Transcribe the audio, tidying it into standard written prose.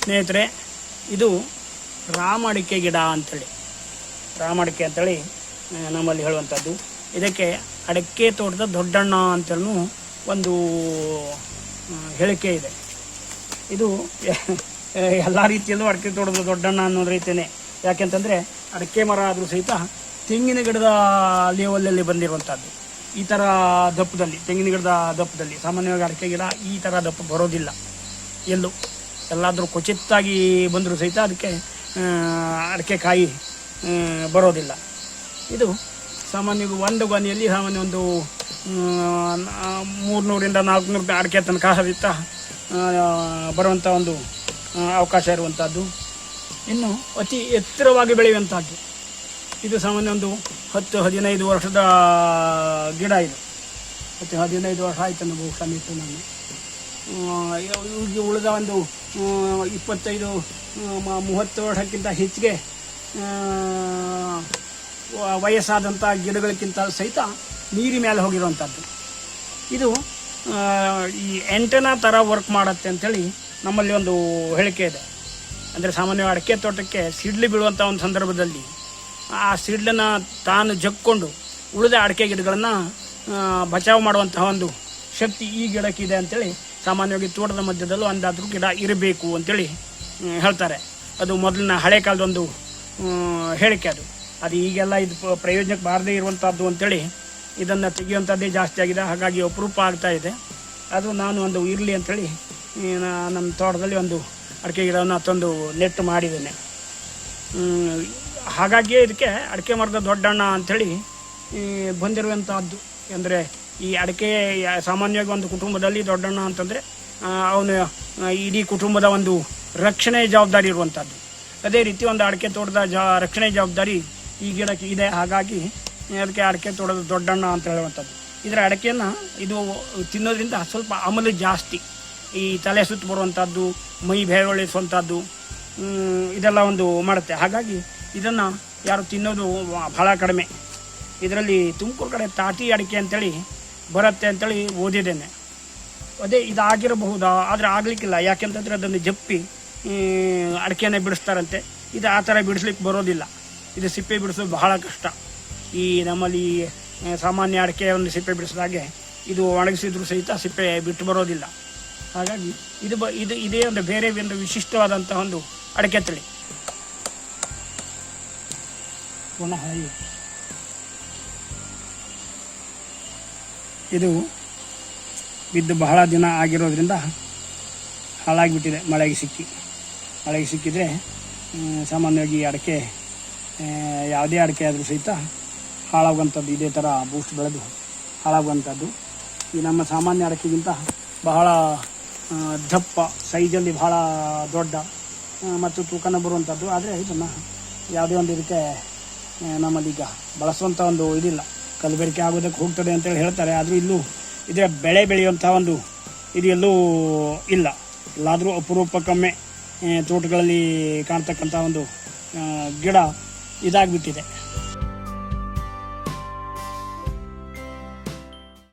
ಸ್ನೇಹಿತರೆ, ಇದು ರಾಮ ಅಡಿಕೆ ಗಿಡ ಅಂಥೇಳಿ, ರಾಮ ಅಡಿಕೆ ಅಂಥೇಳಿ ನಮ್ಮಲ್ಲಿ ಹೇಳುವಂಥದ್ದು. ಇದಕ್ಕೆ ಅಡಿಕೆ ತೋಟದ ದೊಡ್ಡಣ್ಣ ಅಂತಲೂ ಒಂದು ಹೇಳಿಕೆ ಇದೆ. ಇದು ಎಲ್ಲ ರೀತಿಯಲ್ಲೂ ಅಡಿಕೆ ತೋಟದ ದೊಡ್ಡಣ್ಣ ಅನ್ನೋ ರೀತಿಯೇ. ಯಾಕೆಂತಂದರೆ ಅಡಿಕೆ ಮರ ಆದರೂ ಸಹಿತ ತೆಂಗಿನ ಗಿಡದ ಲೆವೆಲಲ್ಲಿ ಬಂದಿರುವಂಥದ್ದು. ಈ ಥರ ದಪ್ಪದಲ್ಲಿ, ತೆಂಗಿನ ಗಿಡದ ದಪ್ಪದಲ್ಲಿ. ಸಾಮಾನ್ಯವಾಗಿ ಅಡಿಕೆ ಗಿಡ ಈ ಥರ ದಪ್ಪ ಬರೋದಿಲ್ಲ ಎಲ್ಲಾದರೂ ಕ್ವಚಿತ್ತಾಗಿ ಬಂದರೂ ಸಹಿತ ಅದಕ್ಕೆ ಅಡಿಕೆ ಕಾಯಿ ಬರೋದಿಲ್ಲ. ಇದು ಸಾಮಾನ್ಯವಾಗಿ ಒಂದು ಗೊನೆಯಲ್ಲಿ ಸಾಮಾನ್ಯ ಒಂದು 300ರಿಂದ 400 ಅಡಿಕೆ ತನಕ ಸಹಿತ ಬರುವಂಥ ಒಂದು ಅವಕಾಶ ಇರುವಂಥದ್ದು. ಇನ್ನು ಅತಿ ಎತ್ತರವಾಗಿ ಬೆಳೆಯುವಂಥದ್ದು. ಇದು ಸಾಮಾನ್ಯ ಒಂದು 10-15 ವರ್ಷದ ಗಿಡ. ಇದು 10-15 ವರ್ಷ ಆಯಿತು ನಾವು ಸಮೇತ. ನಾನು ಉಳಿದ ಒಂದು 25-30 ವರ್ಷಕ್ಕಿಂತ ಹೆಚ್ಚಿಗೆ ವಯಸ್ಸಾದಂಥ ಗಿಡಗಳಿಗಿಂತ ಸಹಿತ ನೀರಿ ಮೇಲೆ ಹೋಗಿರುವಂಥದ್ದು. ಇದು ಈ ಎಂಟನ ಥರ ವರ್ಕ್ ಮಾಡುತ್ತೆ ಅಂಥೇಳಿ ನಮ್ಮಲ್ಲಿ ಒಂದು ಹೇಳಿಕೆ ಇದೆ. ಅಂದರೆ ಸಾಮಾನ್ಯವಾಗಿ ಅಡಿಕೆ ತೋಟಕ್ಕೆ ಸಿಡ್ಲು ಬೀಳುವಂಥ ಒಂದು ಸಂದರ್ಭದಲ್ಲಿ ಆ ಸಿಡ್ಲನ್ನು ತಾನು ಜಗ್ಕೊಂಡು ಉಳಿದ ಅಡಿಕೆ ಗಿಡಗಳನ್ನು ಬಚಾವ್ ಮಾಡುವಂತಹ ಒಂದು ಶಕ್ತಿ ಈ ಗಿಡಕ್ಕಿದೆ ಅಂಥೇಳಿ ಸಾಮಾನ್ಯವಾಗಿ ತೋಟದ ಮಧ್ಯದಲ್ಲೂ ಒಂದಾದರೂ ಗಿಡ ಇರಬೇಕು ಅಂಥೇಳಿ ಹೇಳ್ತಾರೆ. ಅದು ಮೊದಲಿನ ಹಳೆ ಕಾಲದೊಂದು ಹೇಳಿಕೆ. ಅದು ಈಗೆಲ್ಲ ಇದು ಪ್ರಯೋಜನಕ್ಕೆ ಬಾರದೇ ಇರುವಂಥದ್ದು ಅಂಥೇಳಿ ಇದನ್ನು ತೆಗೆಯುವಂಥದ್ದೇ ಜಾಸ್ತಿ ಆಗಿದೆ. ಹಾಗಾಗಿ ಅಪರೂಪ ಆಗ್ತಾ ಇದೆ. ಅದು ನಾನು ಒಂದು ಇರಲಿ ಅಂಥೇಳಿ ನಮ್ಮ ತೋಟದಲ್ಲಿ ಒಂದು ಅಡಿಕೆ ಗಿಡವನ್ನು ತಂದು ನೆಟ್ಟು ಮಾಡಿದ್ದೇನೆ. ಹಾಗಾಗಿಯೇ ಇದಕ್ಕೆ ಅಡಿಕೆ ಮರದ ದೊಡ್ಡಣ್ಣ ಅಂಥೇಳಿ ಬಂದಿರುವಂಥದ್ದು. ಅಂದರೆ ಈ ಅಡಿಕೆ ಸಾಮಾನ್ಯವಾಗಿ ಒಂದು ಕುಟುಂಬದಲ್ಲಿ ದೊಡ್ಡಣ್ಣ ಅಂತಂದರೆ ಅವನು ಇಡೀ ಕುಟುಂಬದ ಒಂದು ರಕ್ಷಣೆ ಜವಾಬ್ದಾರಿ ಇರುವಂಥದ್ದು. ಅದೇ ರೀತಿ ಒಂದು ಅಡಿಕೆ ತೋಟದ ರಕ್ಷಣೆ ಜವಾಬ್ದಾರಿ ಈ ಗಿಡಕ್ಕೆ ಇದೆ. ಹಾಗಾಗಿ ಅದಕ್ಕೆ ಅಡಿಕೆ ತೋಟದ ದೊಡ್ಡಣ್ಣ ಅಂತ ಹೇಳುವಂಥದ್ದು. ಇದರ ಅಡಿಕೆಯನ್ನು ಇದು ತಿನ್ನೋದ್ರಿಂದ ಸ್ವಲ್ಪ ಅಮಲು ಜಾಸ್ತಿ. ಈ ತಲೆ ಸುತ್ತು ಬರುವಂಥದ್ದು, ಮೈ ಬೇವಳಿಸುವಂಥದ್ದು ಇದೆಲ್ಲ ಒಂದು ಮಾಡುತ್ತೆ. ಹಾಗಾಗಿ ಇದನ್ನು ಯಾರು ತಿನ್ನೋದು ಭಾಳ ಕಡಿಮೆ. ಇದರಲ್ಲಿ ತುಮಕೂರು ಕಡೆ ತಾಟಿ ಅಡಿಕೆ ಅಂಥೇಳಿ ಬರುತ್ತೆ ಅಂಥೇಳಿ ಓದಿದ್ದೇನೆ. ಅದೇ ಇದಾಗಿರಬಹುದಾ, ಆದರೆ ಆಗಲಿಕ್ಕಿಲ್ಲ. ಯಾಕೆಂತಂದರೆ ಅದನ್ನು ಜಪ್ಪಿ ಅಡಿಕೆಯನ್ನು ಬಿಡಿಸ್ತಾರಂತೆ. ಇದು ಆ ಥರ ಬಿಡಿಸ್ಲಿಕ್ಕೆ ಬರೋದಿಲ್ಲ. ಇದು ಸಿಪ್ಪೆ ಬಿಡಿಸೋದು ಬಹಳ ಕಷ್ಟ. ಈ ನಮ್ಮಲ್ಲಿ ಸಾಮಾನ್ಯ ಅಡಿಕೆಯನ್ನು ಸಿಪ್ಪೆ ಬಿಡಿಸಿದಾಗೆ ಇದು ಒಣಗಿಸಿದ್ರೂ ಸಹಿತ ಸಿಪ್ಪೆ ಬಿಟ್ಟು ಬರೋದಿಲ್ಲ. ಹಾಗಾಗಿ ಇದೇ ಒಂದು ಬೇರೆ ಒಂದು ವಿಶಿಷ್ಟವಾದಂಥ ಒಂದು ಅಡಿಕೆ ತಳಿ. ಪುನಃ ಇದು ಬಿದ್ದು ಬಹಳ ದಿನ ಆಗಿರೋದ್ರಿಂದ ಹಾಳಾಗಿಬಿಟ್ಟಿದೆ. ಮಳೆಗೆ ಸಿಕ್ಕಿದರೆ ಸಾಮಾನ್ಯವಾಗಿ ಅಡಿಕೆ ಯಾವುದೇ ಅಡಿಕೆ ಆದರೂ ಸಹಿತ ಹಾಳಾಗುವಂಥದ್ದು. ಇದೇ ಥರ ಬೂಸ್ಟ್ ಬೆಳೆದು ಹಾಳಾಗುವಂಥದ್ದು. ಈ ನಮ್ಮ ಸಾಮಾನ್ಯ ಅಡಿಕೆಗಿಂತ ಬಹಳ ದಪ್ಪ, ಸೈಜಲ್ಲಿ ಬಹಳ ದೊಡ್ಡ ಮತ್ತು ತೂಕನ ಬರುವಂಥದ್ದು. ಆದರೆ ಇದನ್ನು ಯಾವುದೇ ಒಂದು ಇದಕ್ಕೆ ನಮ್ಮಲ್ಲೀಗ ಬಳಸುವಂಥ ಒಂದು ಇದಿಲ್ಲ. ಕಲಬೆರಕೆ ಆಗೋದಕ್ಕೆ ಹೋಗ್ತದೆ ಅಂತೇಳಿ ಹೇಳ್ತಾರೆ. ಆದರೂ ಇಲ್ಲೂ ಇದರ ಬೆಳೆ ಬೆಳೆಯುವಂಥ ಒಂದು ಇದು ಎಲ್ಲೂ ಇಲ್ಲ. ಎಲ್ಲಾದರೂ ಅಪರೂಪಕ್ಕೊಮ್ಮೆ ತೋಟಗಳಲ್ಲಿ ಕಾಣ್ತಕ್ಕಂಥ ಒಂದು ಗಿಡ ಇದಾಗಿಬಿಟ್ಟಿದೆ.